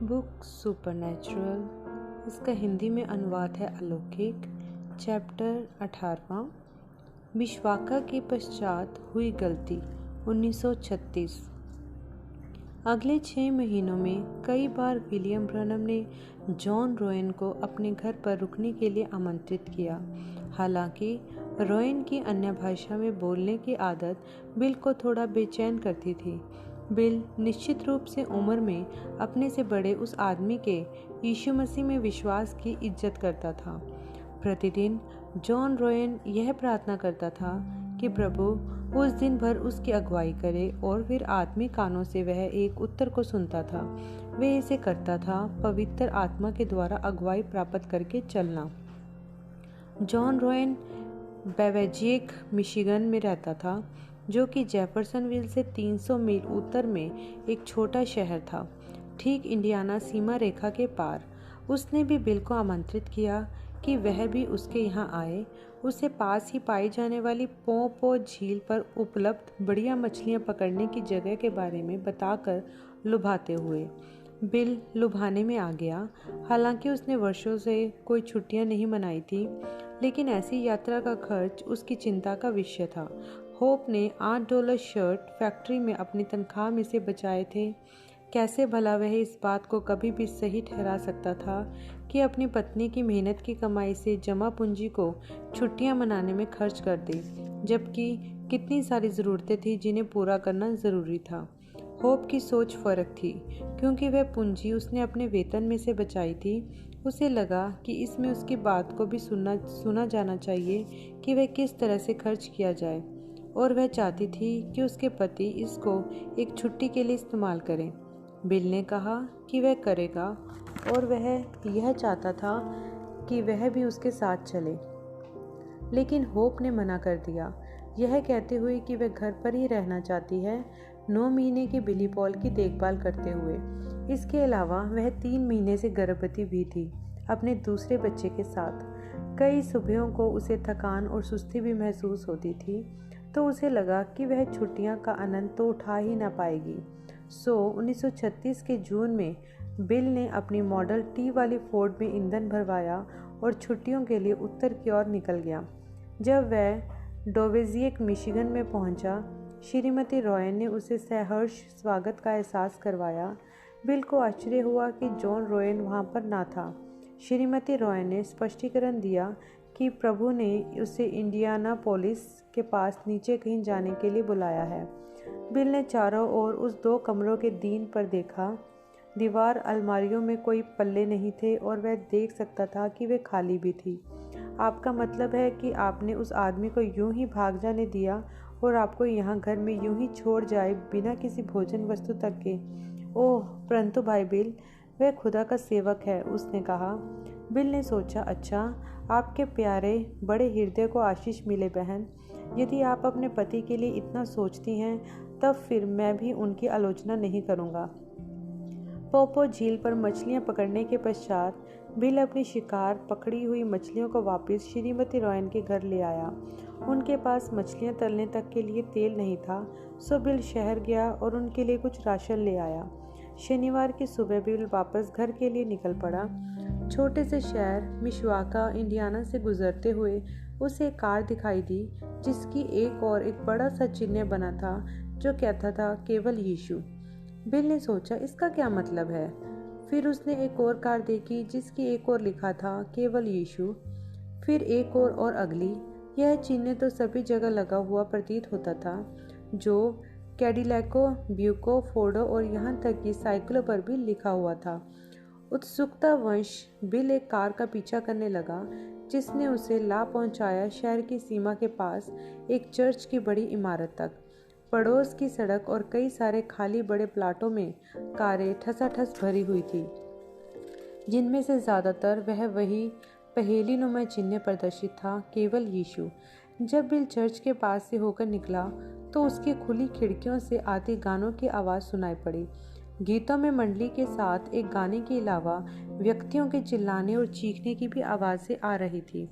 Book supernatural, इसका हिंदी में अनुवाद है अलौकिक। चैप्टर 18वां, विश्वाका के पश्चात हुई गलती 1936। अगले 6 महीनों में कई बार विलियम ब्रनम ने जॉन रोएन को अपने घर पर रुकने के लिए आमंत्रित किया। हालांकि रोएन की अन्य भाषा में बोलने की आदत बिल को थोड़ा बेचैन करती थी। बिल निश्चित रूप से उम्र में अपने से बड़े उस आदमी के यीशु मसीह में विश्वास की इज्जत करता था। प्रतिदिन जॉन रोएन यह प्रार्थना करता था कि प्रभु उस दिन भर उसकी अगुवाई करे, और फिर आत्मिक कानों से वह एक उत्तर को सुनता था। वह इसे करता था पवित्र आत्मा के द्वारा अगुवाई प्राप्त करके चलना। जॉन रोएन बेवेजिक मिशिगन में रहता था, जो कि जेफरसनविल से 300 मील उत्तर में एक छोटा शहर था, ठीक इंडियाना सीमा रेखा के पार। उसने भी बिल को आमंत्रित किया कि वह भी उसके यहाँ आए। उसे पास ही पाई जाने वाली पो झील पर उपलब्ध बढ़िया मछलियाँ पकड़ने की जगह के बारे में बताकर लुभाते हुए बिल लुभाने में आ गया। हालांकि उसने वर्षों से कोई छुट्टियां नहीं मनाई थी, लेकिन ऐसी यात्रा का खर्च उसकी चिंता का विषय था। होप ने $8 शर्ट फैक्ट्री में अपनी तनख्वाह में से बचाए थे। कैसे भला वह इस बात को कभी भी सही ठहरा सकता था कि अपनी पत्नी की मेहनत की कमाई से जमा पूंजी को छुट्टियां मनाने में खर्च कर दे, जबकि कितनी सारी ज़रूरतें थी जिन्हें पूरा करना ज़रूरी था। होप की सोच फर्क थी, क्योंकि वह पूंजी उसने अपने वेतन में से बचाई थी। उसे लगा कि इसमें उसकी बात को भी सुना जाना चाहिए कि वह किस तरह से खर्च किया जाए, और वह चाहती थी कि उसके पति इसको एक छुट्टी के लिए इस्तेमाल करें। बिल ने कहा कि वह करेगा, और वह यह चाहता था कि वह भी उसके साथ चले, लेकिन होप ने मना कर दिया, यह कहते हुए कि वह घर पर ही रहना चाहती है, 9 महीने की बिली पॉल की देखभाल करते हुए। इसके अलावा वह 3 महीने से गर्भवती भी थी, अपने दूसरे बच्चे के साथ। कई सुबहों को उसे थकान और सुस्ती भी महसूस होती थी, तो उसे लगा कि वह छुट्टियां का आनंद तो उठा ही ना पाएगी। 1936 के जून में बिल ने अपनी मॉडल टी वाली फोर्ड में ईंधन भरवाया और छुट्टियों के लिए उत्तर की ओर निकल गया। जब वह डोवेजियक मिशिगन में पहुंचा, श्रीमती रोएन ने उसे सहर्ष स्वागत का एहसास करवाया। बिल को आश्चर्य हुआ कि जॉन रोएन वहां पर ना था। श्रीमती रोएन ने स्पष्टीकरण दिया कि प्रभु ने उसे इंडियानापोलिस के पास नीचे कहीं जाने के लिए बुलाया है। बिल ने चारों ओर उस 2 कमरों के दीन पर देखा। दीवार अलमारियों में कोई पल्ले नहीं थे, और वह देख सकता था कि वे खाली भी थी। आपका मतलब है कि आपने उस आदमी को यूं ही भाग जाने दिया और आपको यहाँ घर में यूं ही छोड़ जाए, बिना किसी भोजन वस्तु तक के? ओह, परंतु भाई बिल, वह खुदा का सेवक है, उसने कहा। बिल ने सोचा, अच्छा, आपके प्यारे बड़े हृदय को आशीष मिले बहन। यदि आप अपने पति के लिए इतना सोचती हैं, तब फिर मैं भी उनकी आलोचना नहीं करूँगा। पोपो झील पर मछलियाँ पकड़ने के पश्चात बिल अपनी शिकार पकड़ी हुई मछलियों को वापस श्रीमती रोएन के घर ले आया। उनके पास मछलियाँ तलने तक के लिए तेल नहीं था, सो बिल शहर गया और उनके लिए कुछ राशन ले आया। शनिवार की सुबह बिल वापस घर के लिए निकल पड़ा। छोटे से शहर मिशवाका इंडियाना से गुजरते हुए उसे एक कार दिखाई दी, जिसकी एक और एक बड़ा सा चिन्ह बना था जो कहता था केवल यीशु। बिल ने सोचा, इसका क्या मतलब है? फिर उसने एक और कार देखी जिसकी एक और लिखा था केवल यीशु, फिर एक और अगली। यह चिन्ह तो सभी जगह लगा हुआ प्रतीत होता था, जो कैडिलैको, ब्यूको, फोर्डो और यहाँ तक कि साइकिलों पर भी लिखा हुआ था। उत्सुकतावश बिल एक कार का पीछा करने लगा, जिसने उसे ला पहुंचाया शहर की सीमा के पास एक चर्च की बड़ी इमारत तक। पड़ोस की सड़क और कई सारे खाली बड़े प्लाटों में कारें ठसाठस भरी हुई थी, जिनमें से ज़्यादातर वही पहेली नुमा चिन्ह प्रदर्शित था, केवल यीशु। जब बिल चर्च के पास से होकर निकला, तो उसकी खुली खिड़कियों से आते गानों की आवाज़ सुनाई पड़ी। गीतों में मंडली के साथ एक गाने के अलावा व्यक्तियों के चिल्लाने और चीखने की भी आवाज़ें आ रही थी।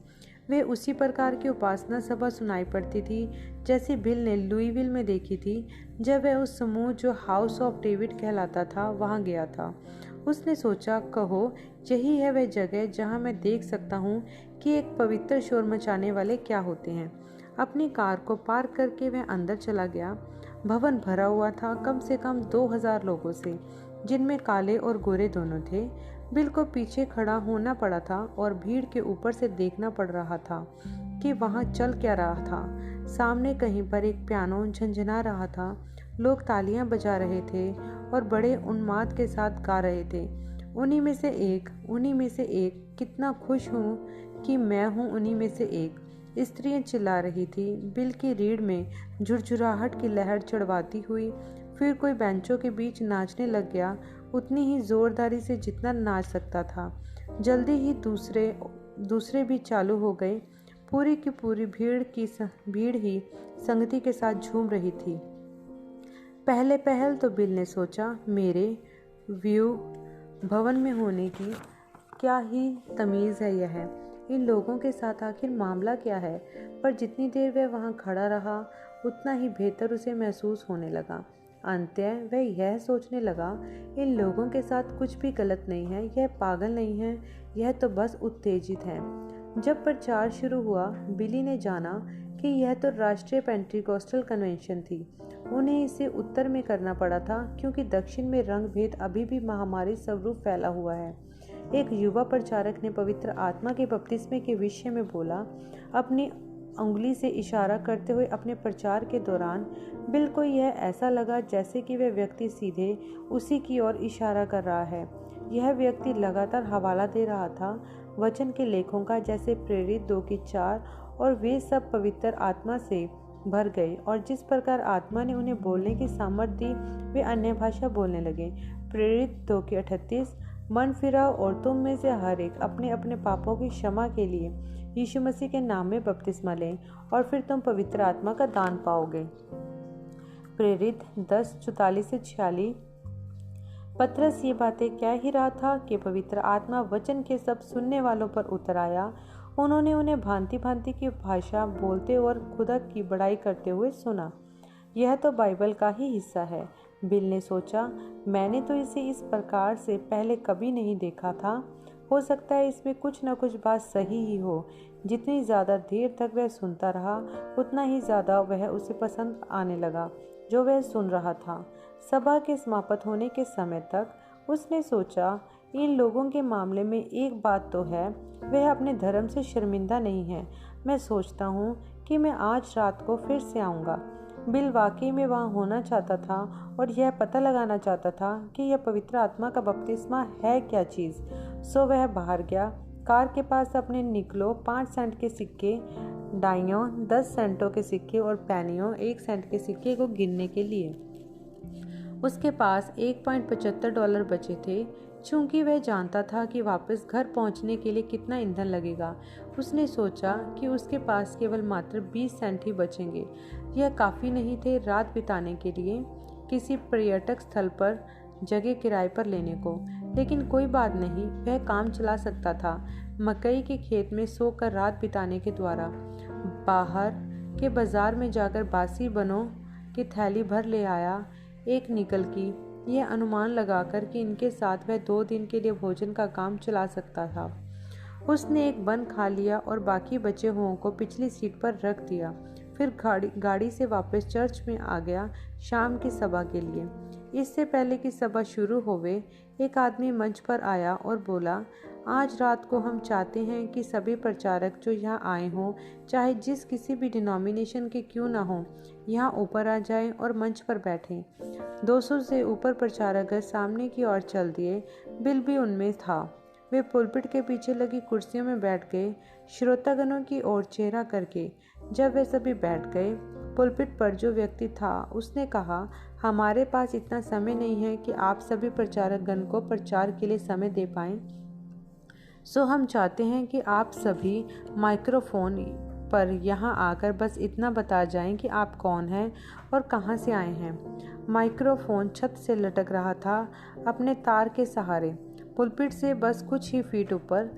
वे उसी प्रकार की उपासना सभा सुनाई पड़ती थी जैसी बिल ने लुईविल में देखी थी, जब वह उस समूह जो हाउस ऑफ डेविड कहलाता था वहां गया था। उसने सोचा, कहो यही है वह जगह जहां मैं देख सकता हूं कि एक पवित्र शोर मचाने वाले क्या होते हैं। अपनी कार को पार्क करके वह अंदर चला गया। भवन भरा हुआ था कम से कम 2000 लोगों से, जिनमें काले और गोरे दोनों थे। बिल को पीछे खड़ा होना पड़ा था और भीड़ के ऊपर से देखना पड़ रहा था कि वहां चल क्या रहा था। सामने कहीं पर एक पियानो झनझना रहा था। लोग तालियां बजा रहे थे और बड़े उन्माद के साथ गा रहे थे। उन्हीं में से एक, कितना खुश हूँ कि मैं हूँ उन्हीं में से एक, स्त्रियां चिल्ला रही थी, बिल की रीढ़ में झुरझुराहट की लहर चढ़वाती हुई। फिर कोई बेंचों के बीच नाचने लग गया, उतनी ही जोरदारी से जितना नाच सकता था। जल्दी ही दूसरे भी चालू हो गए। पूरी की पूरी भीड़ ही संगति के साथ झूम रही थी। पहल तो बिल ने सोचा, मेरे व्यू भवन में होने की क्या ही तमीज़ है यह, इन लोगों के साथ आखिर मामला क्या है। पर जितनी देर वह वहां खड़ा रहा, उतना ही बेहतर उसे महसूस होने लगा। अंततः वह यह सोचने लगा, इन लोगों के साथ कुछ भी गलत नहीं है, यह पागल नहीं है, यह तो बस उत्तेजित है। जब प्रचार शुरू हुआ, बिली ने जाना कि यह तो राष्ट्रीय पेंटिकॉस्टल कन्वेंशन थी। उन्हें इसे उत्तर में करना पड़ा था, क्योंकि दक्षिण में रंग भेद अभी भी महामारी स्वरूप फैला हुआ है। एक युवा प्रचारक ने पवित्र आत्मा के बपतिस्मे के विषय में बोला, अपनी उंगली से इशारा करते हुए अपने प्रचार के दौरान। बिल को यह ऐसा लगा जैसे कि वह व्यक्ति सीधे उसी की ओर इशारा कर रहा है। यह व्यक्ति लगातार हवाला दे रहा था वचन के लेखों का, जैसे प्रेरित 2:4, और वे सब पवित्र आत्मा से भर गए, और जिस प्रकार आत्मा ने उन्हें बोलने की सामर्थ्य दी, वे अन्य भाषा बोलने लगे। प्रेरित 2:38, मन फिराओ और तुम में से हर एक अपने अपने पापों की क्षमा के लिए यीशु मसीह के नाम में बपतिस्मा लें, और फिर तुम पवित्र आत्मा का दान पाओगे। प्रेरित 10:44-46। पतरस ये बातें कह ही रहा था कि पवित्र आत्मा वचन के सब सुनने वालों पर उतर आया। उन्होंने उन्हें भांति भांति की भाषा बोलते और खुदा की बड़ाई करते हुए सुना। यह तो बाइबल का ही हिस्सा है, बिल ने सोचा। मैंने तो इसे इस प्रकार से पहले कभी नहीं देखा था। हो सकता है इसमें कुछ न कुछ बात सही ही हो। जितनी ज़्यादा देर तक वह सुनता रहा, उतना ही ज़्यादा वह उसे पसंद आने लगा जो वह सुन रहा था। सभा के समाप्त होने के समय तक उसने सोचा, इन लोगों के मामले में एक बात तो है, वह अपने धर्म से शर्मिंदा नहीं है। मैं सोचता हूँ कि मैं आज रात को फिर से आऊँगा। बिल वाकई में वहाँ होना चाहता था और यह पता लगाना चाहता था कि यह पवित्र आत्मा का बपतिस्मा है क्या चीज़। सो वह बाहर गया, कार के पास अपने निकलो 5 सेंट के सिक्के, डाइयों 10 सेंटों के सिक्के और पैनियों 1 सेंट के सिक्के को गिनने के लिए। उसके पास $1.75 बचे थे। चूंकि वह जानता था कि वापस घर पहुंचने के लिए कितना ईंधन लगेगा, उसने सोचा कि उसके पास केवल मात्र 20 सेंट ही बचेंगे। यह काफ़ी नहीं थे रात बिताने के लिए किसी पर्यटक स्थल पर जगह किराए पर लेने को, लेकिन कोई बात नहीं, वह काम चला सकता था। मकई के खेत में सोकर रात बिताने के द्वारा बाहर के बाजार में जाकर बासी बनों की थैली भर ले आया। एक निकल की यह अनुमान लगाकर कि इनके साथ वह 2 दिन के लिए भोजन का काम चला सकता था। उसने एक बन खा लिया और बाकी बचे हुओं को पिछली सीट पर रख दिया। फिर गाड़ी से वापस चर्च में आ गया शाम की सभा के लिए। इससे पहले कि सभा शुरू होवे, एक आदमी मंच पर आया और बोला, आज रात को हम चाहते हैं कि सभी प्रचारक जो यहाँ आए हों, चाहे जिस किसी भी डिनोमिनेशन के क्यों ना हों, यहाँ ऊपर आ जाएं और मंच पर बैठें। 200 से ऊपर प्रचारक सामने की ओर चल दिए। बिल भी उनमें था। वे पुलपिट के पीछे लगी कुर्सियों में बैठ गए, श्रोतागणों की ओर चेहरा करके। जब वे सभी बैठ गए, पुलपिट पर जो व्यक्ति था उसने कहा, हमारे पास इतना समय नहीं है कि आप सभी प्रचारक गण को प्रचार के लिए समय दे पाएं। सो हम चाहते हैं कि आप सभी माइक्रोफोन पर यहाँ आकर बस इतना बता जाएं कि आप कौन हैं और कहाँ से आए हैं। माइक्रोफोन छत से लटक रहा था अपने तार के सहारे, पुलपिट से बस कुछ ही फीट ऊपर।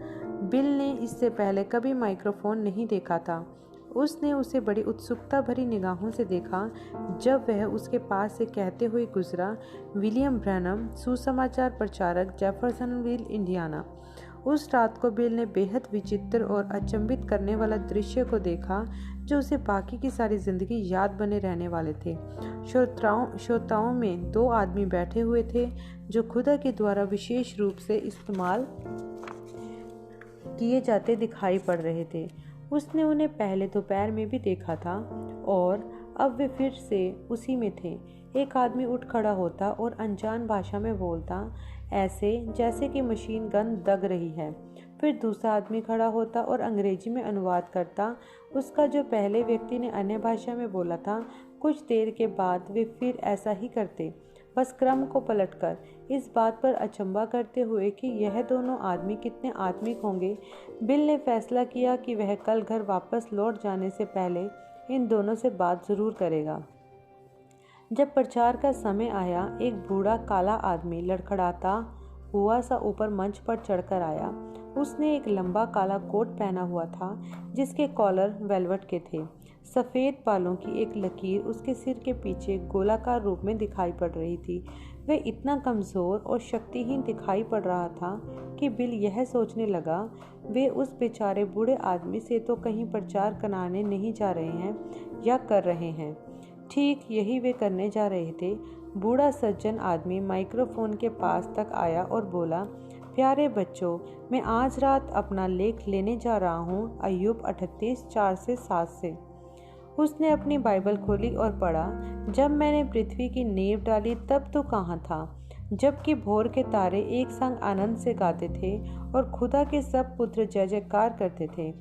बिल ने इससे पहले कभी माइक्रोफोन नहीं देखा था। उसने उसे बड़ी उत्सुकता भरी निगाहों से देखा जब वह उसके पास से कहते हुए गुजरा, विलियम ब्रैनम, सुसमाचार प्रचारक, जेफरसनविल, इंडियाना। उस रात को बिल ने बेहद विचित्र और अचंभित करने वाला दृश्य को देखा जो उसे बाकी की सारी जिंदगी याद बने रहने वाले थे। श्रोताओं में 2 आदमी बैठे हुए थे जो खुदा के द्वारा विशेष रूप से इस्तेमाल किए जाते दिखाई पड़ रहे थे। उसने उन्हें पहले दोपहर में भी देखा था और अब वे फिर से उसी में थे। एक आदमी उठ खड़ा होता और अनजान भाषा में बोलता, ऐसे जैसे कि मशीन गन दग रही है। फिर दूसरा आदमी खड़ा होता और अंग्रेजी में अनुवाद करता उसका जो पहले व्यक्ति ने अन्य भाषा में बोला था। कुछ देर के बाद वे फिर ऐसा ही करते, बस क्रम को पलटकर, इस बात पर अचंभा करते हुए कि यह दोनों आदमी कितने आत्मिक होंगे। बिल ने फैसला किया कि वह कल घर वापस लौट जाने से पहले इन दोनों से बात जरूर करेगा। जब प्रचार का समय आया, एक बूढ़ा काला आदमी लड़खड़ाता हुआ सा ऊपर मंच पर चढ़कर आया। उसने एक लंबा काला कोट पहना हुआ था जिसके कॉलर वेलवेट के थे। सफ़ेद बालों की एक लकीर उसके सिर के पीछे गोलाकार रूप में दिखाई पड़ रही थी। वह इतना कमज़ोर और शक्तिहीन दिखाई पड़ रहा था कि बिल यह सोचने लगा, वे उस बेचारे बूढ़े आदमी से तो कहीं प्रचार कराने नहीं जा रहे हैं या कर रहे हैं। ठीक यही वे करने जा रहे थे। बूढ़ा सज्जन आदमी माइक्रोफोन के पास तक आया और बोला, प्यारे बच्चों, मैं आज रात अपना लेख लेने जा रहा हूँ अय्यूब 38:4-7 से। उसने अपनी बाइबल खोली और पढ़ा, जब मैंने पृथ्वी की नींव डाली तब तो कहाँ था, जबकि भोर के तारे एक संग आनंद से गाते थे और खुदा के सब पुत्र जय जयकार करते थे।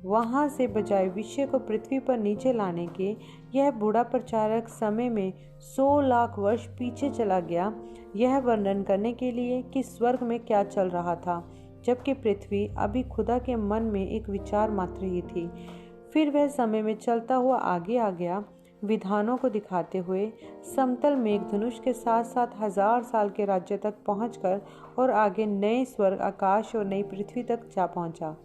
वहाँ से बजाय विषय को पृथ्वी पर नीचे लाने के, यह बूढ़ा प्रचारक समय में 100 लाख वर्ष पीछे चला गया, यह वर्णन करने के लिए कि स्वर्ग में क्या चल रहा था, जबकि पृथ्वी अभी खुदा के मन में एक विचार मात्र ही थी। फिर वह समय में चलता हुआ आगे आ गया, विधानों को दिखाते हुए समतल मेघधनुष के साथ साथ 1000 साल के राज्य तक पहुंचकर और आगे नए स्वर्ग आकाश और नई पृथ्वी तक जा पहुंचा।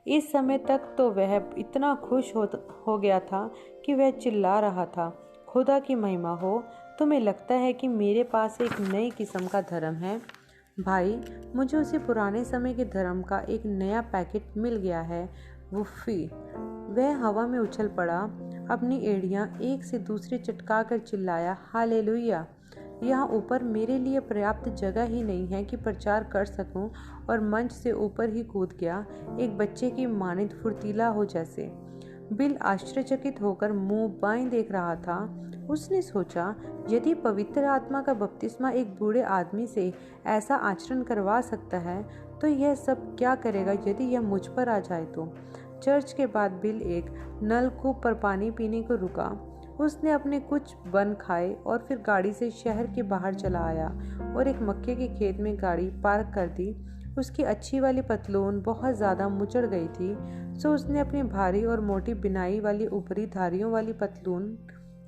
इस समय तक तो वह इतना खुश हो गया था कि वह चिल्ला रहा था, खुदा की महिमा हो। तुम्हें लगता है कि मेरे पास एक नई किस्म का धर्म है? भाई, मुझे उसी पुराने समय के धर्म का एक नया पैकेट मिल गया है। वुफ़ी! वह हवा में उछल पड़ा, अपनी एड़ियां एक से दूसरी चटका कर चिल्लाया, हालेलुया! यहाँ ऊपर मेरे लिए पर्याप्त जगह ही नहीं है कि प्रचार कर सकूं, और मंच से ऊपर ही कूद गया, एक बच्चे की मानिंद फुर्तीला हो जैसे। बिल आश्चर्यचकित होकर मुंह बाएं देख रहा था। उसने सोचा, यदि पवित्र आत्मा का बपतिस्मा एक बूढ़े आदमी से ऐसा आचरण करवा सकता है तो यह सब क्या करेगा यदि यह मुझ पर आ जाए तो। चर्च के बाद बिल एक नलकूप पर पानी पीने को रुका। उसने अपने कुछ बन खाए और फिर गाड़ी से शहर के बाहर चला आया और एक मक्के के खेत में गाड़ी पार्क कर दी। उसकी अच्छी वाली पतलून बहुत ज़्यादा मुचड़ गई थी, सो उसने अपनी भारी और मोटी बिनाई वाली ऊपरी धारियों वाली पतलून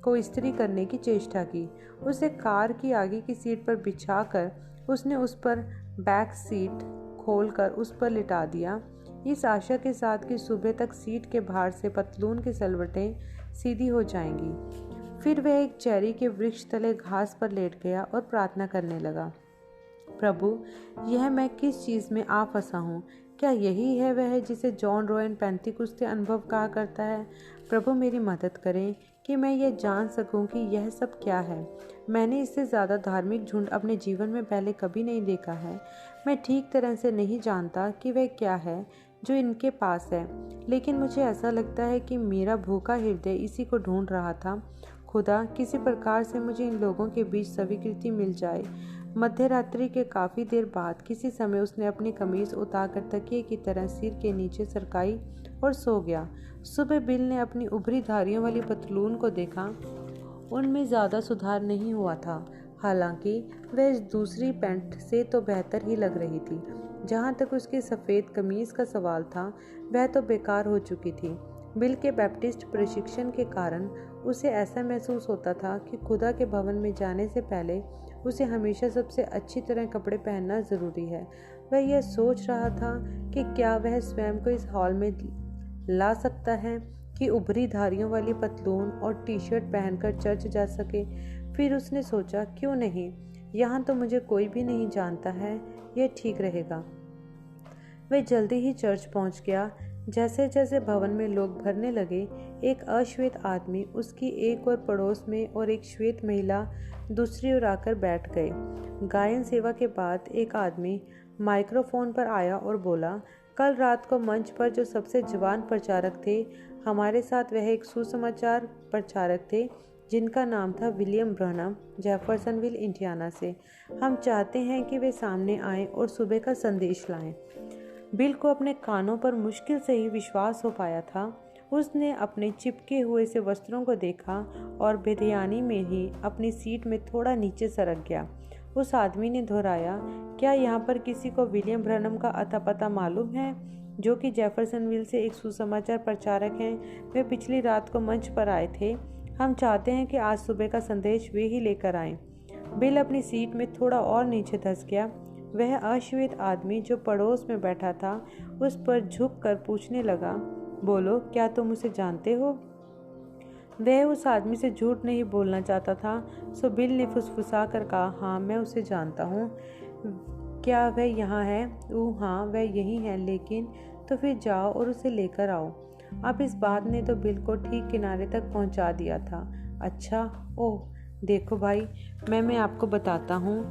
को इस्त्री करने की चेष्टा की। उसे कार की आगे की सीट पर बिछाकर उसने उस पर बैक सीट खोलकर उस पर लिटा दिया, इस आशा के साथ कि सुबह तक सीट के बाहर से पतलून की सलवटें सीधी हो जाएंगी। फिर वह एक चेरी के वृक्ष तले घास पर लेट गया और प्रार्थना करने लगा, प्रभु, यह मैं किस चीज़ में आ फंसा हूँ? क्या यही है वह जिसे जॉन रोयन पेंतिकुस्ते अनुभव कहा करता है? प्रभु, मेरी मदद करें कि मैं यह जान सकूं कि यह सब क्या है। मैंने इससे ज़्यादा धार्मिक झुंड अपने जीवन में पहले कभी नहीं देखा है। मैं ठीक तरह से नहीं जानता कि वह क्या है जो इनके पास है, लेकिन मुझे ऐसा लगता है कि मेरा भूखा हृदय इसी को ढूंढ रहा था। खुदा, किसी प्रकार से मुझे इन लोगों के बीच स्वीकृति मिल जाए। मध्य रात्रि के काफ़ी देर बाद किसी समय उसने अपनी कमीज उतारकर तकिए की तरह सिर के नीचे सरकाई और सो गया। सुबह बिल ने अपनी उभरी धारियों वाली पतलून को देखा। उनमें ज़्यादा सुधार नहीं हुआ था, हालांकि वह इस दूसरी पैंट से तो बेहतर ही लग रही थी। जहाँ तक उसकी सफ़ेद कमीज़ का सवाल था, वह तो बेकार हो चुकी थी। बिल के बैप्टिस्ट प्रशिक्षण के कारण उसे ऐसा महसूस होता था कि खुदा के भवन में जाने से पहले उसे हमेशा सबसे अच्छी तरह कपड़े पहनना ज़रूरी है। वह यह सोच रहा था कि क्या वह स्वयं को इस हॉल में ला सकता है कि उभरी धारियों वाली पतलून और टी शर्ट पहनकर चर्च जा सके। फिर उसने सोचा, क्यों नहीं, यहाँ तो मुझे कोई भी नहीं जानता है, यह ठीक रहेगा। वह जल्दी ही चर्च पहुंच गया। जैसे जैसे भवन में लोग भरने लगे, एक अश्वेत आदमी उसकी एक और पड़ोस में और एक श्वेत महिला दूसरी ओर आकर बैठ गए। गायन सेवा के बाद एक आदमी माइक्रोफोन पर आया और बोला, कल रात को मंच पर जो सबसे जवान प्रचारक थे, हमारे साथ वह एक सुसमाचार प्रचारक थे जिनका नाम था विलियम ब्रैनम, जेफरसनविल इंडियाना से। हम चाहते हैं कि वे सामने आएं और सुबह का संदेश लाएं। बिल को अपने कानों पर मुश्किल से ही विश्वास हो पाया था। उसने अपने चिपके हुए से वस्त्रों को देखा और बेध्यानी में ही अपनी सीट में थोड़ा नीचे सरक गया। उस आदमी ने दोहराया, क्या यहाँ पर किसी को विलियम ब्रैनम का अता पता मालूम है, जो कि जेफरसनविल से एक सुसमाचार प्रचारक हैं? वे पिछली रात को मंच पर आए थे। हम चाहते हैं कि आज सुबह का संदेश वे ही लेकर आएं। बिल अपनी सीट में थोड़ा और नीचे धंस गया। वह अश्वेत आदमी जो पड़ोस में बैठा था उस पर झुक कर पूछने लगा, बोलो, क्या तुम उसे जानते हो? वह उस आदमी से झूठ नहीं बोलना चाहता था, सो बिल ने फुसफुसा कर कहा, हाँ, मैं उसे जानता हूँ। क्या वह यहाँ है? हाँ, वह यही है, लेकिन तो फिर जाओ और उसे लेकर आओ। अब इस बात ने तो बिल को ठीक किनारे तक पहुँचा दिया था। अच्छा, ओह, देखो भाई, मैं आपको बताता हूँ,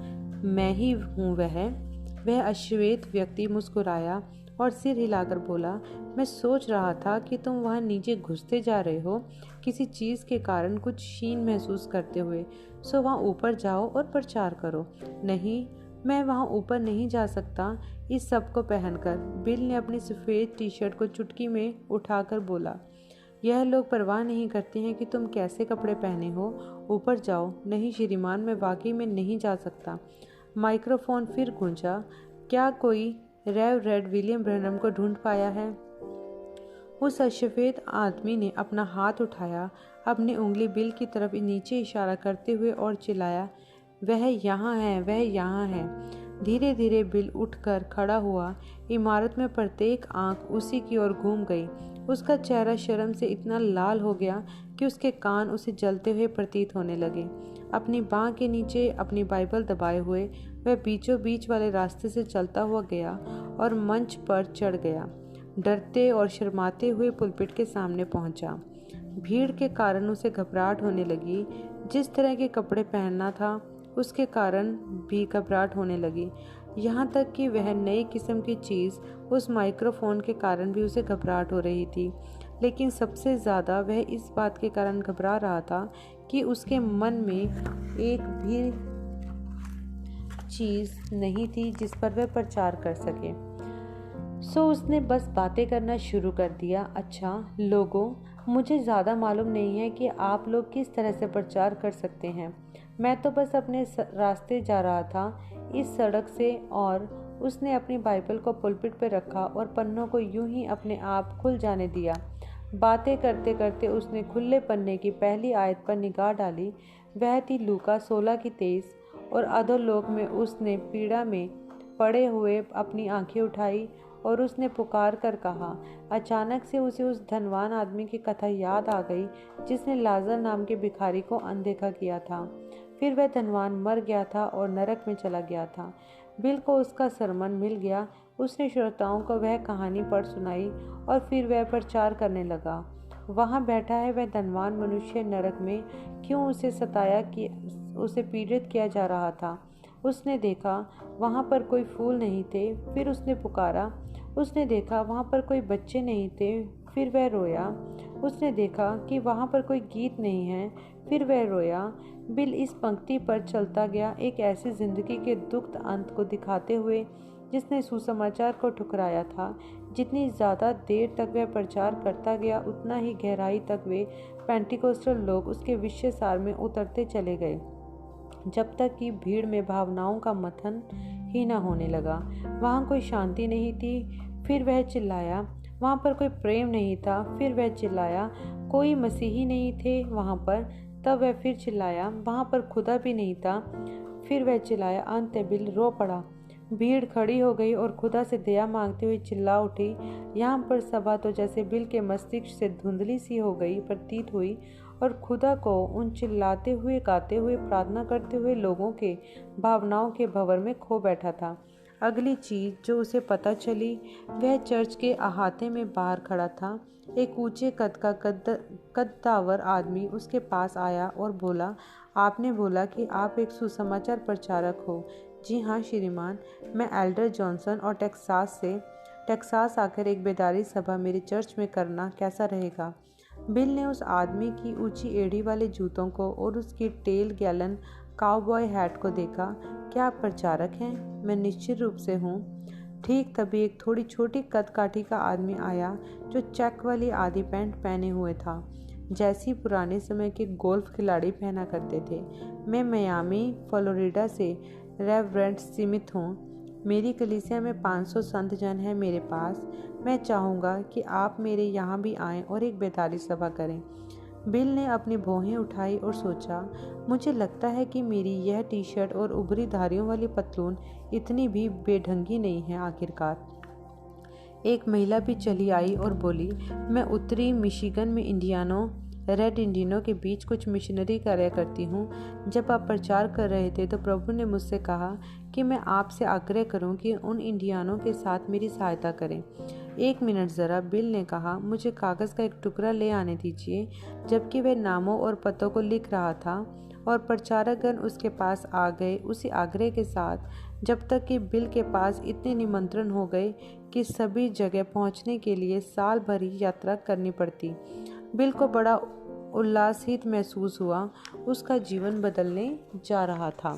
मैं ही हूँ वह अश्वेत व्यक्ति मुस्कुराया और सिर हिलाकर बोला, मैं सोच रहा था कि तुम वहाँ नीचे घुसते जा रहे हो किसी चीज़ के कारण कुछ क्षीण महसूस करते हुए, सो वहाँ ऊपर जाओ और प्रचार करो। नहीं, मैं वहाँ ऊपर नहीं जा सकता इस सब को पहनकर। बिल ने अपनी सफ़ेद टी शर्ट को चुटकी में उठाकर बोला, यह लोग परवाह नहीं करते हैं कि तुम कैसे कपड़े पहने हो, ऊपर जाओ। नहीं श्रीमान, मैं वाकई में नहीं जा सकता। माइक्रोफोन फिर गूंजा, क्या कोई रेड विलियम ब्रैनम को ढूंढ पाया है? उस अश्वेत आदमी ने अपना हाथ उठाया, अपनी उंगली बिल की तरफ नीचे इशारा करते हुए और चिल्लाया, वह यहाँ है, वह यहाँ है। धीरे धीरे बिल उठकर खड़ा हुआ। इमारत में प्रत्येक आंख उसी की ओर घूम गई। उसका चेहरा शर्म से इतना लाल हो गया कि उसके कान उसे जलते हुए प्रतीत होने लगे। अपनी बाँह के नीचे अपनी बाइबल दबाए हुए वह बीचों बीच वाले रास्ते से चलता हुआ गया और मंच पर चढ़ गया। डरते और शर्माते हुए पुलपिट के सामने पहुंचा। भीड़ के कारण उसे घबराहट होने लगी। जिस तरह के कपड़े पहनना था उसके कारण भी घबराहट होने लगी। यहाँ तक कि वह नई किस्म की चीज़, उस माइक्रोफोन के कारण भी उसे घबराहट हो रही थी। लेकिन सबसे ज़्यादा वह इस बात के कारण घबरा रहा था कि उसके मन में एक भी चीज़ नहीं थी जिस पर वह प्रचार कर सके। सो उसने बस बातें करना शुरू कर दिया। अच्छा लोगों, मुझे ज़्यादा मालूम नहीं है कि आप लोग किस तरह से प्रचार कर सकते हैं। मैं तो बस अपने रास्ते जा रहा था इस सड़क से। और उसने अपनी बाइबल को पुलपिट पर रखा और पन्नों को यूं ही अपने आप खुल जाने दिया। बातें करते करते उसने खुले पन्ने की पहली आयत पर निगाह डाली। वह थी लूका 16:23। और अधोलोक में उसने पीड़ा में पड़े हुए अपनी आंखें उठाई और उसने पुकार कर कहा। अचानक से उसे उस धनवान आदमी की कथा याद आ गई जिसने लाजर नाम के भिखारी को अनदेखा किया था। फिर वह धनवान मर गया था और नरक में चला गया था। बिल को उसका सरमन मिल गया। उसने श्रोताओं को वह कहानी पढ़ सुनाई और फिर वह प्रचार करने लगा। वहाँ बैठा है वह धनवान मनुष्य नरक में क्यों उसे सताया कि उसे पीड़ित किया जा रहा था। उसने देखा वहाँ पर कोई फूल नहीं थे। फिर उसने पुकारा। उसने देखा वहाँ पर कोई बच्चे नहीं थे। फिर वह रोया। उसने देखा कि वहाँ पर कोई गीत नहीं है। फिर वह रोया। बिल इस पंक्ति पर चलता गया, एक ऐसी जिंदगी के दुखद अंत को दिखाते हुए जिसने सुसमाचार को ठुकराया था। जितनी ज़्यादा देर तक वह प्रचार करता गया उतना ही गहराई तक वे पेंटिकोस्टल लोग उसके विषय सार में उतरते चले गए, जब तक कि भीड़ में भावनाओं का मंथन ही न होने लगा। वहाँ कोई शांति नहीं थी। फिर वह चिल्लाया। वहाँ पर कोई प्रेम नहीं था। फिर वह चिल्लाया। कोई मसीही नहीं थे वहाँ पर। तब वह फिर चिल्लाया। वहाँ पर खुदा भी नहीं था। फिर वह चिल्लाया। अंत बिल रो पड़ा। भीड़ खड़ी हो गई और खुदा से दया मांगते हुए चिल्ला उठी। यहाँ पर सभा तो जैसे बिल के मस्तिष्क से धुंधली सी हो गई प्रतीत हुई और खुदा को उन चिल्लाते हुए, गाते हुए, प्रार्थना करते हुए लोगों के भावनाओं के भंवर में खो बैठा था। अगली चीज जो उसे पता चली वह चर्च के अहाते में बाहर खड़ा था। एक ऊंचे कद का कद्दावर आदमी उसके पास आया और बोला, आपने बोला कि आप एक सुसमाचार प्रचारक हो। जी हाँ श्रीमान, मैं एल्डर जॉनसन और टेक्सास आकर एक बेदारी सभा मेरे चर्च में करना कैसा रहेगा। बिल ने उस आदमी की ऊंची एड़ी वाले जूतों को और उसकी टेल गैलन काउबॉय हैट को देखा। क्या आप प्रचारक हैं? मैं निश्चित रूप से हूँ। ठीक तभी एक थोड़ी छोटी कद काठी का आदमी आया जो चेक वाली आधी पैंट पहने हुए था, जैसी पुराने समय के गोल्फ खिलाड़ी पहना करते थे। मैं मियामी फ्लोरिडा से रेवरेंड स्मिथ हूँ। मेरी कलीसिया में 500 संत जन हैं मेरे पास। मैं चाहूँगा कि आप मेरे यहाँ भी आएं और एक बेदारी सभा करें। बिल ने अपनी भौहें उठाई और सोचा, मुझे लगता है कि मेरी यह टी शर्ट और उभरी धारियों वाली पतलून इतनी भी बेढंगी नहीं है। आखिरकार एक महिला भी चली आई और बोली, मैं उत्तरी मिशिगन में रेड इंडियनों के बीच कुछ मिशनरी कार्य करती हूँ। जब आप प्रचार कर रहे थे तो प्रभु ने मुझसे कहा कि मैं आपसे आग्रह करूँ कि उन इंडियनों के साथ मेरी सहायता करें। एक मिनट ज़रा, बिल ने कहा, मुझे कागज़ का एक टुकड़ा ले आने दीजिए। जबकि वह नामों और पतों को लिख रहा था और प्रचारकगण उसके पास आ गए उसी आग्रह के साथ, जब तक कि बिल के पास इतने निमंत्रण हो गए कि सभी जगह पहुंचने के लिए साल भर ही यात्रा करनी पड़ती। बिल को बड़ा उल्लासित महसूस हुआ। उसका जीवन बदलने जा रहा था।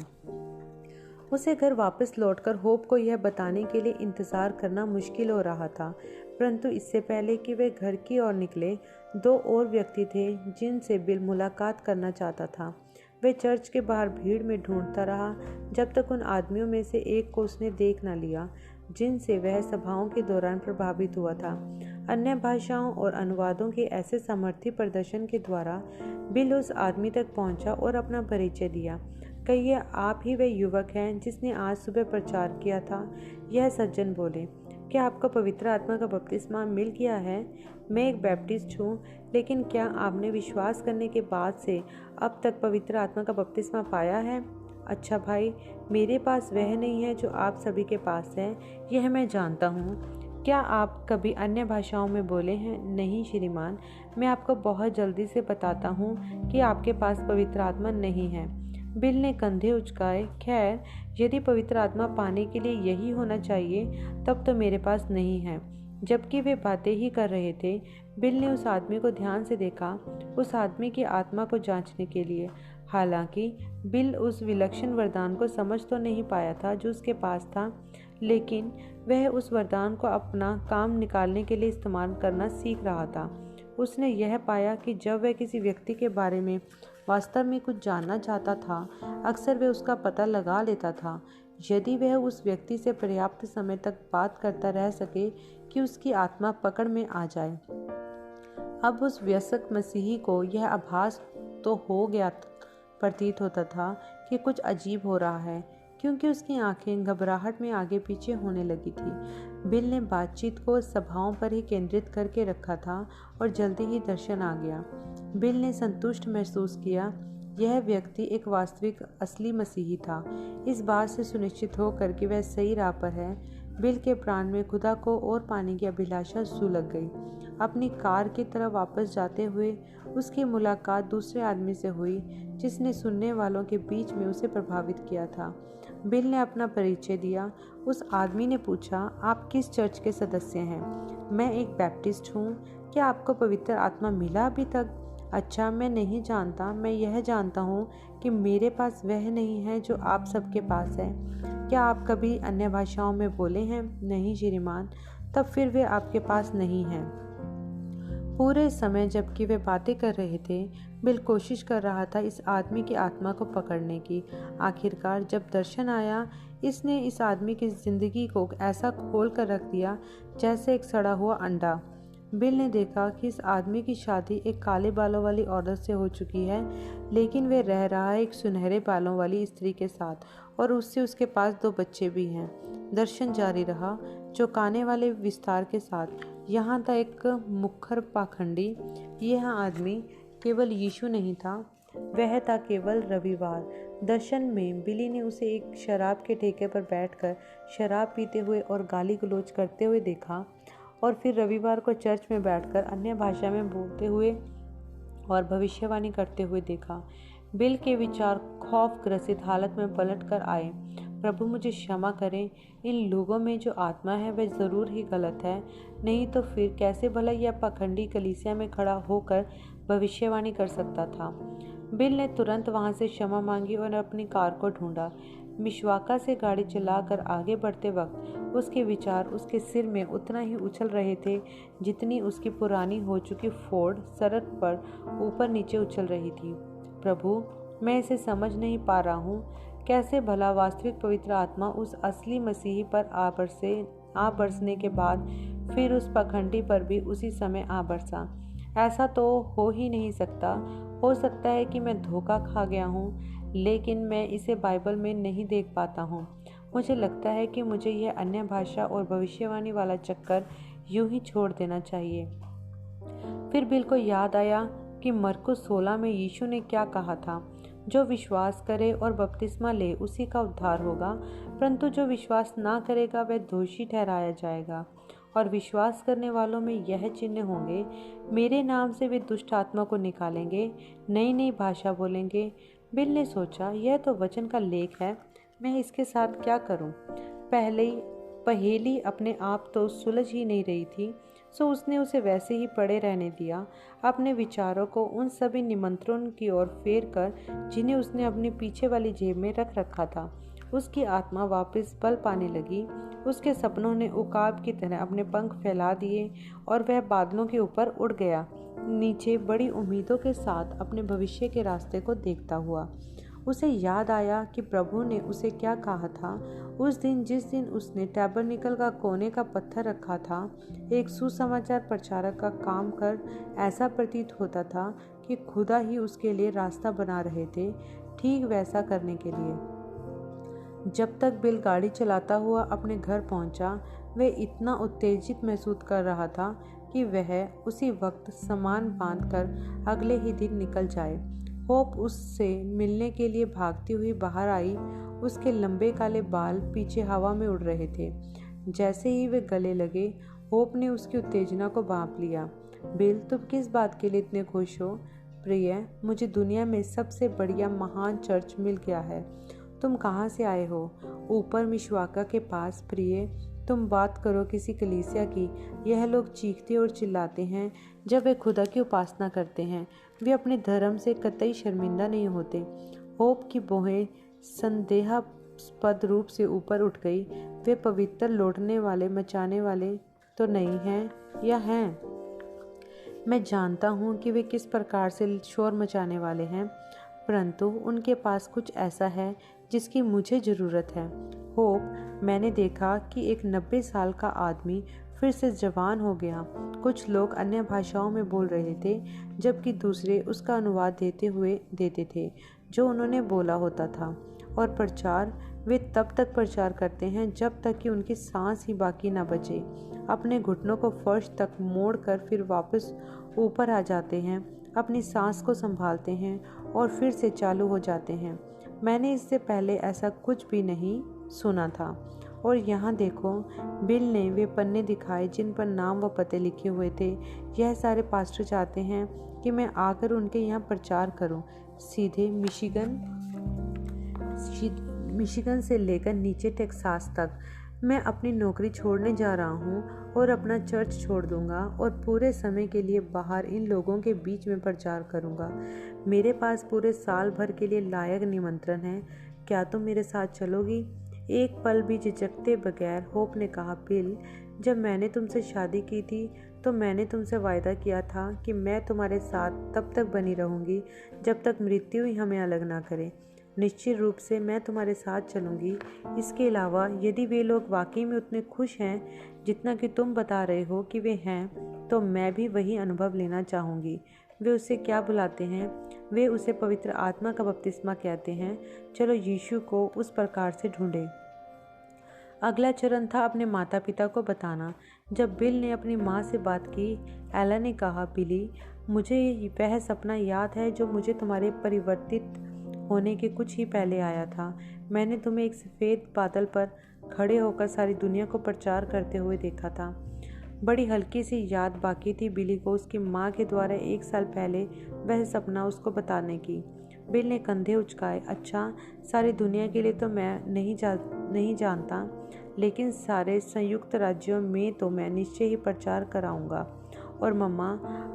उसे घर वापस लौटकर होप को यह बताने के लिए इंतजार करना मुश्किल हो रहा था, परंतु इससे पहले कि वे घर की ओर निकले, 2 और व्यक्ति थे जिनसे बिल मुलाकात करना चाहता था। वे चर्च के बाहर भीड़ में ढूंढता रहा जब तक उन आदमियों में से एक को उसने देख न लिया जिनसे वह सभाओं के दौरान प्रभावित हुआ था। अन्य भाषाओं और अनुवादों के ऐसे सामर्थ्य प्रदर्शन के द्वारा बिल उस आदमी तक पहुंचा और अपना परिचय दिया। कहिए, आप ही वह युवक हैं जिसने आज सुबह प्रचार किया था? यह सज्जन बोले, क्या आपको पवित्र आत्मा का बपतिस्मा मिल गया है? मैं एक बैप्टिस्ट हूँ, लेकिन क्या आपने विश्वास करने के बाद से अब तक पवित्र आत्मा का बपतिस्मा पाया है? अच्छा भाई, मेरे पास वह नहीं है जो आप सभी के पास है, यह मैं जानता हूँ। क्या आप कभी अन्य भाषाओं में बोले हैं? नहीं श्रीमान, मैं आपको बहुत जल्दी से बताता हूँ कि आपके पास पवित्र आत्मा नहीं है। बिल ने कंधे उचकाए। खैर, यदि पवित्र आत्मा पाने के लिए यही होना चाहिए, तब तो मेरे पास नहीं है। जबकि वे बातें ही कर रहे थे, बिल ने उस आदमी को ध्यान से देखा, उस आदमी की आत्मा को जांचने के लिए। हालांकि बिल उस विलक्षण वरदान को समझ तो नहीं पाया था जो उसके पास था, लेकिन वह उस वरदान को अपना काम निकालने के लिए इस्तेमाल करना सीख रहा था। उसने यह पाया कि जब वह किसी व्यक्ति के बारे में वास्तव में कुछ जानना चाहता था, अक्सर वह उसका पता लगा लेता था, यदि वह उस व्यक्ति से पर्याप्त समय तक बात करता रह सके कि उसकी आत्मा पकड़ में आ जाए। अब उस वयस्क मसीही को यह आभास तो हो गया प्रतीत होता था कि कुछ अजीब हो रहा है, क्योंकि उसकी आंखें घबराहट में आगे पीछे होने लगी थी। बिल ने बातचीत को सभाओं पर ही केंद्रित करके रखा था और जल्दी ही दर्शन आ गया। बिल ने संतुष्ट महसूस किया, यह व्यक्ति एक वास्तविक असली मसीही था। इस बात से सुनिश्चित होकर कि वह सही राह पर है, बिल के प्राण में खुदा को और पाने की अभिलाषा सुलग गई। अपनी कार की तरफ वापस जाते हुए उसकी मुलाकात दूसरे आदमी से हुई जिसने सुनने वालों के बीच में उसे प्रभावित किया था। बिल ने अपना परिचय दिया। उस आदमी ने पूछा, आप किस चर्च के सदस्य हैं? मैं एक बैप्टिस्ट हूँ। क्या आपको पवित्र आत्मा मिला अभी तक? अच्छा, मैं नहीं जानता। मैं यह जानता हूँ कि मेरे पास वह नहीं है जो आप सबके पास है। क्या आप कभी अन्य भाषाओं में बोले हैं? नहीं श्रीमान। तब फिर वे आपके पास नहीं है। पूरे समय जबकि वे बातें कर रहे थे, बिल कोशिश कर रहा था इस आदमी की आत्मा को पकड़ने की। आखिरकार जब दर्शन आया, इसने इस आदमी की जिंदगी को ऐसा खोल कर रख दिया जैसे एक सड़ा हुआ अंडा। बिल ने देखा कि इस आदमी की शादी एक काले बालों वाली औरत से हो चुकी है, लेकिन वे रह रहा है एक सुनहरे बालों वाली स्त्री के साथ, और उससे उसके पास 2 बच्चे भी हैं। दर्शन जारी रहा, चौंकाने वाले विस्तार के साथ। यहाँ था एक मुखर पाखंडी। यह आदमी केवल यीशु नहीं था, वह था केवल रविवार। दर्शन में बिली ने उसे एक शराब के ठेके पर बैठकर शराब पीते हुए और गाली गलौज करते हुए देखा, और फिर रविवार को चर्च में बैठकर अन्य भाषा में बोलते हुए और भविष्यवाणी करते हुए देखा। बिल के विचार खौफ ग्रसित हालत में पलट कर आए। प्रभु मुझे क्षमा करें, इन लोगों में जो आत्मा है वह जरूर ही गलत है, नहीं तो फिर कैसे भला यह पाखंडी कलीसिया में खड़ा होकर भविष्यवाणी कर सकता था। बिल ने तुरंत वहां से क्षमा मांगी और अपनी कार को ढूंढा। मिशवाका से गाड़ी चलाकर आगे बढ़ते वक्त उसके विचार उसके सिर में उतना ही उछल रहे थे जितनी उसकी पुरानी हो चुकी फोर्ड सड़क पर ऊपर नीचे उछल रही थी। प्रभु, मैं इसे समझ नहीं पा रहा हूँ। कैसे भला वास्तविक पवित्र आत्मा उस असली मसीही पर आ बरसने के बाद फिर उस पाखंडी पर भी उसी समय आ बरसा? ऐसा तो हो ही नहीं सकता। हो सकता है कि मैं धोखा खा गया हूँ, लेकिन मैं इसे बाइबल में नहीं देख पाता हूँ। मुझे लगता है कि मुझे यह अन्य भाषा और भविष्यवाणी वाला चक्कर यूं ही छोड़ देना चाहिए। फिर बिल को याद आया कि मरकुस 16 में यीशु ने क्या कहा था, जो विश्वास करे और बपतिस्मा ले उसी का उद्धार होगा, परंतु जो विश्वास ना करेगा वह दोषी ठहराया जाएगा। और विश्वास करने वालों में यह चिन्ह होंगे, मेरे नाम से वे दुष्ट आत्मा को निकालेंगे, नई नई भाषा बोलेंगे। बिल ने सोचा, यह तो वचन का लेख है, मैं इसके साथ क्या करूं? पहेली अपने आप तो सुलझ ही नहीं रही थी, सो उसने उसे वैसे ही पड़े रहने दिया, अपने विचारों को उन सभी निमंत्रणों की ओर फेर कर जिन्हें उसने अपनी पीछे वाली जेब में रख रखा था। उसकी आत्मा वापस बल पाने लगी। उसके सपनों ने उकाब की तरह अपने पंख फैला दिए और वह बादलों के ऊपर उड़ गया, नीचे बड़ी उम्मीदों के साथ अपने भविष्य के रास्ते को देखता हुआ। उसे याद आया कि प्रभु ने उसे क्या कहा था उस दिन, जिस दिन उसने टैबरनेकल का कोने का पत्थर रखा था। एक सुसमाचार प्रचारक का काम कर ऐसा प्रतीत होता था कि खुदा ही उसके लिए रास्ता बना रहे थे, ठीक वैसा करने के लिए। जब तक बिल गाड़ी चलाता हुआ अपने घर पहुंचा, वह इतना उत्तेजित महसूस कर रहा था कि वह उसी वक्त सामान बांधकर अगले ही दिन निकल जाए। होप उससे मिलने के लिए भागती हुई बाहर आई। उसके लंबे काले बाल पीछे हवा में उड़ रहे थे। जैसे ही वे गले लगे, होप ने उसकी उत्तेजना को भांप लिया। बिल, तुम किस बात के लिए इतने खुश हो? प्रिय, मुझे दुनिया में सबसे बढ़िया महान चर्च मिल गया है। तुम कहाँ से आए हो? ऊपर मिशवाका के पास। प्रिय, तुम बात करो किसी कलीसिया की। यह लोग चीखते और चिल्लाते हैं जब वे खुदा की उपासना करते हैं। वे अपने धर्म से कतई शर्मिंदा नहीं होते। होप की भौहें संदेहास्पद रूप से ऊपर उठ गई। वे पवित्र लौटने वाले मचाने वाले तो नहीं हैं, या हैं? मैं जानता हूँ कि वे किस प्रकार से शोर मचाने वाले हैं, परंतु उनके पास कुछ ऐसा है जिसकी मुझे ज़रूरत है। होप, मैंने देखा कि एक 90 साल का आदमी फिर से जवान हो गया। कुछ लोग अन्य भाषाओं में बोल रहे थे, जबकि दूसरे उसका अनुवाद देते थे जो उन्होंने बोला होता था। और प्रचार, वे तब तक प्रचार करते हैं जब तक कि उनकी सांस ही बाकी ना बचे। अपने घुटनों को फर्श तक मोड़कर फिर वापस ऊपर आ जाते हैं, अपनी सांस को संभालते हैं और फिर से चालू हो जाते हैं। मैंने इससे पहले ऐसा कुछ भी नहीं सुना था। और यहाँ देखो, बिल ने वे पन्ने दिखाए जिन पर नाम व पते लिखे हुए थे। यह सारे पास्टर चाहते हैं कि मैं आकर उनके यहाँ प्रचार करूं, सीधे मिशिगन से लेकर नीचे टेक्सास तक। मैं अपनी नौकरी छोड़ने जा रहा हूँ और अपना चर्च छोड़ दूंगा और पूरे समय के लिए बाहर इन लोगों के बीच में प्रचार करूंगा। मेरे पास पूरे साल भर के लिए लायक निमंत्रण है। क्या तुम मेरे साथ चलोगी? एक पल भी झिझकते बगैर होप ने कहा, बिल, जब मैंने तुमसे शादी की थी तो मैंने तुमसे वायदा किया था कि मैं तुम्हारे साथ तब तक बनी रहूंगी जब तक मृत्यु ही हमें अलग ना करे। निश्चित रूप से मैं तुम्हारे साथ चलूंगी। इसके अलावा यदि वे लोग वाकई में उतने खुश हैं जितना कि तुम बता रहे हो कि वे हैं, तो मैं भी वही अनुभव लेना चाहूँगी। वे उसे क्या बुलाते हैं? वे उसे पवित्र आत्मा का बपतिस्मा कहते हैं। चलो यीशु को उस प्रकार से ढूंढें। अगला चरण था अपने माता पिता को बताना। जब बिल ने अपनी माँ से बात की, एला ने कहा, बिली, मुझे वह सपना याद है जो मुझे तुम्हारे परिवर्तित होने के कुछ ही पहले आया था। मैंने तुम्हें एक सफ़ेद बादल पर खड़े होकर सारी दुनिया को प्रचार करते हुए देखा था। बड़ी हल्की सी याद बाकी थी बिली को उसकी माँ के द्वारा 1 साल पहले वह सपना उसको बताने की। बिल ने कंधे उचकाए। अच्छा, सारी दुनिया के लिए तो मैं नहीं जानता, लेकिन सारे संयुक्त राज्यों में तो मैं निश्चय ही प्रचार कराऊंगा। और मम्मा,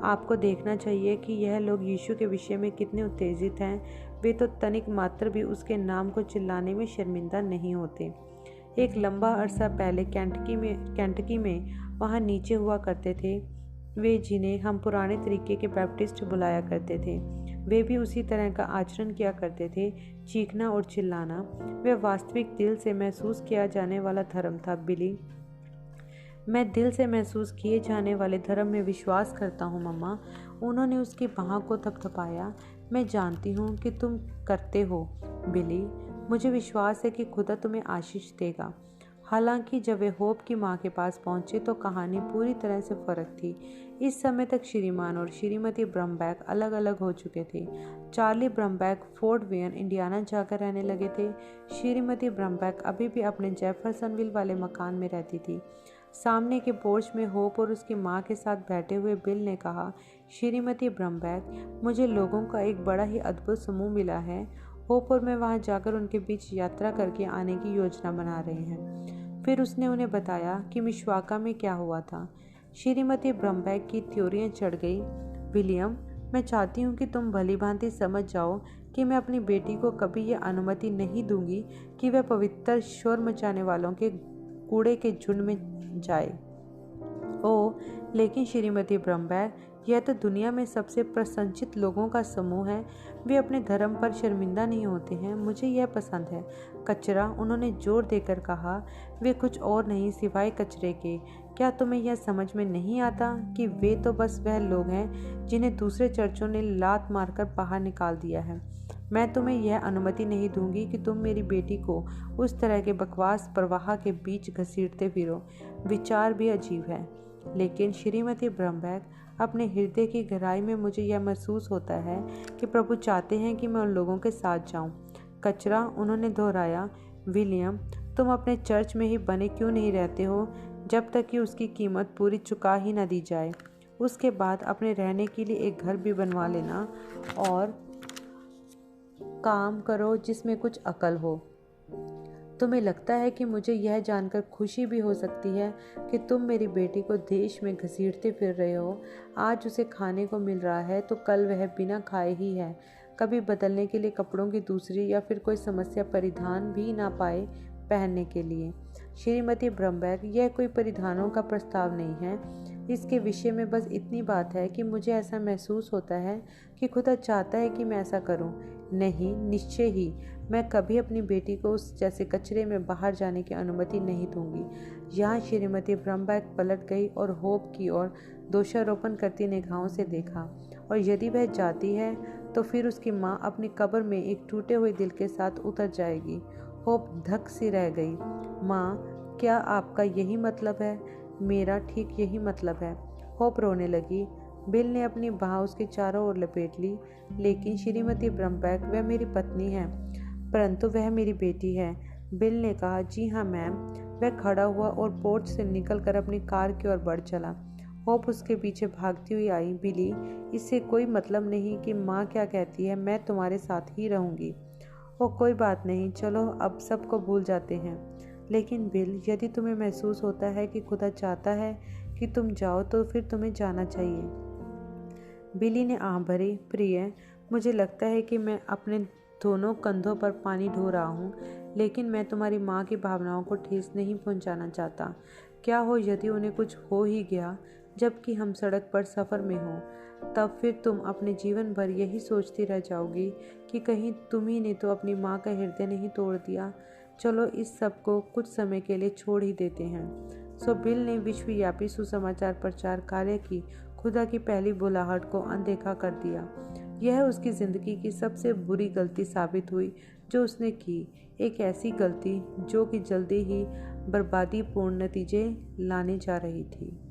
आपको देखना चाहिए कि यह लोग यीशु के विषय में कितने उत्तेजित हैं। वे तो तनिक मात्र भी उसके नाम को चिल्लाने में शर्मिंदा नहीं होते। एक लंबा अरसा पहले कैंटकी में वहाँ नीचे हुआ करते थे वे, जिन्हें हम पुराने तरीके के बैप्टिस्ट बुलाया करते थे। वे भी उसी तरह का आचरण किया करते थे, चीखना और चिल्लाना। वह वास्तविक दिल से महसूस किया जाने वाला धर्म था बिली। मैं दिल से महसूस किए जाने वाले धर्म में विश्वास करता हूँ मम्मा। उन्होंने उसकी बाहों को थपथपाया। मैं जानती हूँ कि तुम करते हो बिली। मुझे विश्वास है कि खुदा तुम्हें आशीष देगा। हालांकि जब वे होप की माँ के पास पहुंचे तो कहानी पूरी तरह से फर्क थी। इस समय तक श्रीमान और श्रीमती ब्रम्बैक अलग अलग हो चुके थे। चार्ली ब्रम्बैक फोर्ट वेयन, इंडियाना जाकर रहने लगे थे। श्रीमती ब्रम्बैक अभी भी अपने जेफरसनविल वाले मकान में रहती थी। सामने के पोर्च में होप और उसकी माँ के साथ बैठे हुए बिल ने कहा, श्रीमती ब्रम्बैक, मुझे लोगों का एक बड़ा ही अद्भुत समूह मिला है। होप और मैं वहाँ जाकर उनके बीच यात्रा करके आने की योजना बना रहे हैं। फिर उसने उन्हें बताया कि मिशवाका में क्या हुआ था। श्रीमती ब्रम्बैक की त्योरियां चढ़ गई। विलियम, मैं चाहती हूँ कि तुम भली भांति समझ जाओ कि मैं अपनी बेटी को कभी यह अनुमति नहीं दूंगी कि वह पवित्र शोर मचाने वालों के कूड़े के झुंड में जाए। ओह, लेकिन श्रीमती ब्रम्बैक, यह तो दुनिया में सबसे प्रसंचित लोगों का समूह है। वे अपने धर्म पर शर्मिंदा नहीं होते हैं। मुझे यह पसंद है। कचरा, उन्होंने जोर देकर कहा, वे कुछ और नहीं सिवाय कचरे के। क्या तुम्हें यह समझ में नहीं आता कि वे तो बस वह लोग हैं जिन्हें दूसरे चर्चों ने लात मारकर बाहर निकाल दिया है। मैं तुम्हें यह अनुमति नहीं दूंगी कि तुम मेरी बेटी को उस तरह के बकवास प्रवाह के बीच घसीटते फिरो। विचार भी अजीब है, लेकिन श्रीमती ब्रम्बैक, अपने हृदय की गहराई में मुझे यह महसूस होता है कि प्रभु चाहते हैं कि मैं उन लोगों के साथ जाऊं। कचरा, उन्होंने दोहराया। विलियम, तुम अपने चर्च में ही बने क्यों नहीं रहते हो जब तक कि उसकी कीमत पूरी चुका ही न दी जाए। उसके बाद अपने रहने के लिए एक घर भी बनवा लेना और काम करो जिसमें कुछ अकल हो। तुम्हें लगता है कि मुझे यह जानकर खुशी भी हो सकती है कि तुम मेरी बेटी को देश में घसीटते फिर रहे हो। आज उसे खाने को मिल रहा है तो कल वह बिना खाए ही है। कभी बदलने के लिए कपड़ों की दूसरी या फिर कोई समस्या परिधान भी ना पाए पहनने के लिए। श्रीमती ब्रम्बैक, यह कोई परिधानों का प्रस्ताव नहीं है। इसके विषय में बस इतनी बात है कि मुझे ऐसा महसूस होता है कि खुदा चाहता है कि मैं ऐसा करूं। नहीं, निश्चय ही मैं कभी अपनी बेटी को उस जैसे कचरे में बाहर जाने की अनुमति नहीं दूंगी। यहाँ श्रीमती ब्रम्बैक पलट गई और होप की ओर दोषारोपण करती निगाहों से देखा। और यदि वह जाती है तो फिर उसकी माँ अपनी कब्र में एक टूटे हुए दिल के साथ उतर जाएगी। होप धक सी रह गई। माँ, क्या आपका यही मतलब है? मेरा ठीक यही मतलब है। होप रोने लगी। बिल ने अपनी बाह उसके चारों ओर लपेट ली। लेकिन श्रीमती ब्रम्बैक, वह मेरी पत्नी है, परंतु वह मेरी बेटी है। बिल ने कहा, जी हाँ मैम। वह खड़ा हुआ और पोर्च से निकलकर अपनी कार की ओर बढ़ चला। होप उसके पीछे भागती हुई आई। बिली, इससे कोई मतलब नहीं कि माँ क्या कहती है, मैं तुम्हारे साथ ही रहूँगी। ओ, कोई बात नहीं, चलो अब सबको भूल जाते हैं। लेकिन बिल, यदि तुम्हें महसूस होता है कि खुदा चाहता है कि तुम जाओ तो फिर तुम्हें जाना चाहिए। बिली ने आँख भरी। प्रिय, मुझे लगता है कि मैं अपने दोनों कंधों पर पानी ढो रहा हूँ, लेकिन मैं तुम्हारी माँ की भावनाओं को ठेस नहीं पहुँचाना चाहता। क्या हो यदि उन्हें कुछ हो ही गया जबकि हम सड़क पर सफ़र में हों? तब फिर तुम अपने जीवन भर यही सोचती रह जाओगी कि कहीं तुम ही ने तो अपनी माँ का हृदय नहीं तोड़ दिया। चलो इस सब को कुछ समय के लिए छोड़ ही देते हैं। सो बिल ने विश्वव्यापी सुसमाचार प्रचार कार्य की खुदा की पहली बुलाहट को अनदेखा कर दिया। यह उसकी ज़िंदगी की सबसे बुरी गलती साबित हुई जो उसने की, एक ऐसी गलती जो कि जल्दी ही बर्बादीपूर्ण नतीजे लाने जा रही थी।